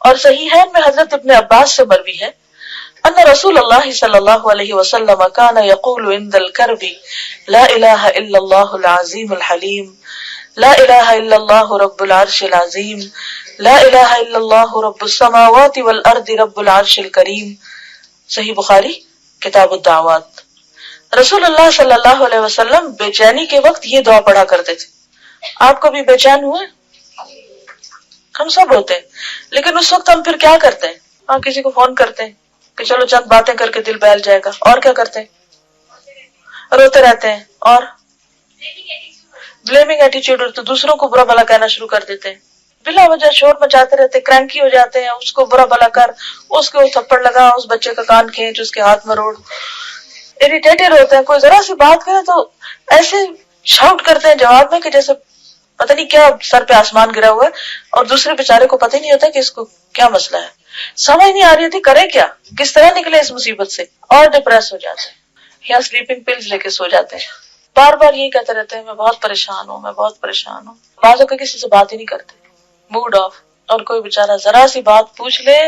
اور صحیحین میں حضرت ابن عباس سے مروی ہے ان رسول اللہ صلی اللہ علیہ وسلم کان یقول عند الکرب لا الہ الا اللہ العظیم الحلیم لا الہ الا اللہ رب العرش العظیم لا الہ الا اللہ رب السماوات والارض رب العرش الکریم. صحیح بخاری کتاب الدعوات. رسول اللہ صلی اللہ علیہ وسلم بے چینی کے وقت یہ دعا پڑھا کرتے تھے. آپ کبھی بے چین ہوئے؟ ہم سب ہوتے ہیں، لیکن اس وقت ہم پھر کیا کرتے ہیں؟ ہاں کسی کو فون کرتے ہیں کہ چلو چند باتیں کر کے دل بہل جائے گا، اور کیا کرتے ہیں؟ روتے رہتے ہیں اور بلیمنگ ایٹیچیوڈ، تو دوسروں کو برا بھلا کہنا شروع کر دیتے ہیں، بلا وجہ شور مچاتے رہتے، کرینکی ہو جاتے ہیں، اس کو برا بھلا کر، اس کو تھپڑ لگا، اس بچے کا کان کھینچ، اس کے ہاتھ مروڑ، اریٹیٹڈ ہوتے ہیں. کوئی ذرا سی بات کرے تو ایسے شاؤٹ کرتے ہیں جواب میں کہ جیسے پتہ نہیں کیا سر پہ آسمان گرا ہوا ہے، اور دوسرے بیچارے کو پتہ ہی نہیں ہوتا کہ اس کو کیا مسئلہ ہے، سمجھ نہیں آ رہی تھی کرے کیا، کس طرح نکلے اس مصیبت سے، اور ڈپریس ہو جاتے ہیں یا سلیپنگ پلز لے کے سو جاتے ہیں. بار بار یہی کہتے رہتے ہیں میں بہت پریشان ہوں، میں بہت پریشان ہوں. بعض اوقات کسی سے بات ہی نہیں کرتے، موڈ آف. اور کوئی بیچارہ ذرا سی بات پوچھ لے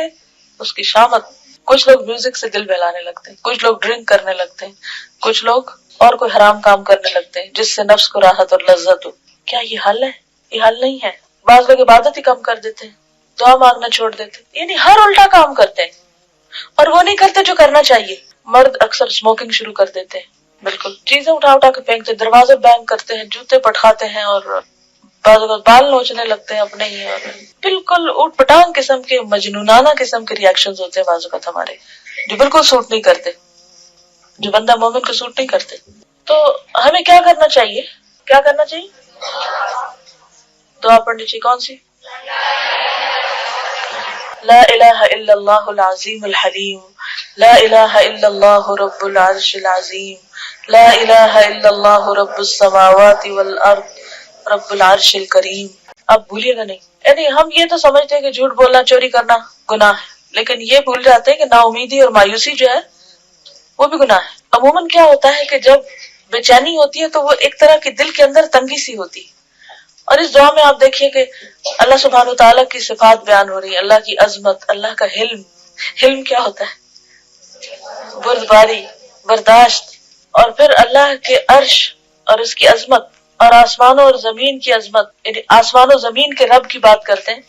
اس کی شامت. کچھ لوگ میوزک سے دل بہلانے لگتے ہیں، کچھ لوگ ڈرنک کرنے لگتے ہیں، کچھ لوگ اور کوئی حرام کام کرنے لگتے ہیں جس سے نفس کو راحت اور لذت ہو. کیا یہ حل ہے؟ یہ حل نہیں ہے. بعض لوگ عبادت ہی کم کر دیتے ہیں، دعا مانگنا چھوڑ دیتے ہیں، یعنی ہر الٹا کام کرتے ہیں، اور وہ نہیں کرتے جو کرنا چاہیے. مرد اکثر اسموکنگ شروع کر دیتے ہیں، بالکل چیزیں اٹھا اٹھا کے پھینکتے، دروازے بینگ کرتے ہیں، جوتے پٹخاتے ہیں، اور بعض اوقات بال نوچنے لگتے ہیں اپنے ہی، اور بالکل اوٹ پٹانگ قسم کے مجنونانہ قسم کے ریئیکشنز ہوتے ہیں بعض اوقات ہمارے، جو بالکل سوٹ نہیں کرتے، جو بندہ مومن کو سوٹ نہیں کرتے. تو ہمیں کیا کرنا چاہیے؟ کیا کرنا چاہیے؟ دعا پڑھنی چاہیے. کون سی؟ لا الہ الا اللہ العظیم الحلیم لا الہ الا اللہ رب العرش العظیم لا الہ الا اللہ رب السماوات والارض رب العرش الکریم. اب بھولیے گا نہیں، یعنی ہم یہ تو سمجھتے ہیں کہ جھوٹ بولنا، چوری کرنا گناہ ہے، لیکن یہ بھول جاتے ہیں کہ نا امیدی اور مایوسی جو ہے وہ بھی گناہ ہے. عموماً کیا ہوتا ہے کہ جب بے چینی ہوتی ہے تو وہ ایک طرح کی دل کے اندر تنگی سی ہوتی ہے. اور اس دعا میں آپ دیکھیے کہ اللہ سبحانہ وتعالیٰ کی صفات بیان ہو رہی ہے، اللہ کی عظمت، اللہ کا حلم. حلم کیا ہوتا ہے؟ بردباری، برداشت. اور پھر اللہ کے عرش اور اس کی عظمت، اور آسمانوں اور زمین کی عظمت، یعنی آسمان و زمین کے رب کی بات کرتے ہیں،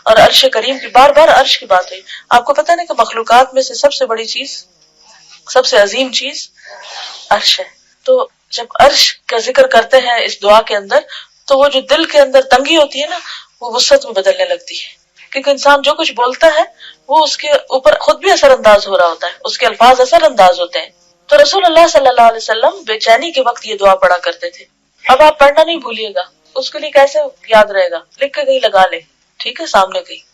اور عرش کریم کی. بار بار عرش کی بات ہوئی. آپ کو پتہ نہیں کہ مخلوقات میں سے سب سے بڑی چیز، سب سے عظیم چیز عرش ہے. تو جب عرش کا ذکر کرتے ہیں اس دعا کے اندر، تو وہ جو دل کے اندر تنگی ہوتی ہے نا، وہ وسعت میں بدلنے لگتی ہے. کیونکہ انسان جو کچھ بولتا ہے وہ اس کے اوپر خود بھی اثر انداز ہو رہا ہوتا ہے، اس کے الفاظ اثر انداز ہوتے ہیں. تو رسول اللہ صلی اللہ علیہ وسلم بے چینی کے وقت یہ دعا پڑھا کرتے تھے. اب آپ پڑھنا نہیں بھولیے گا. اس کے لیے کیسے یاد رہے گا؟ لکھ کے کہیں لگا لے، ٹھیک ہے، سامنے کہیں.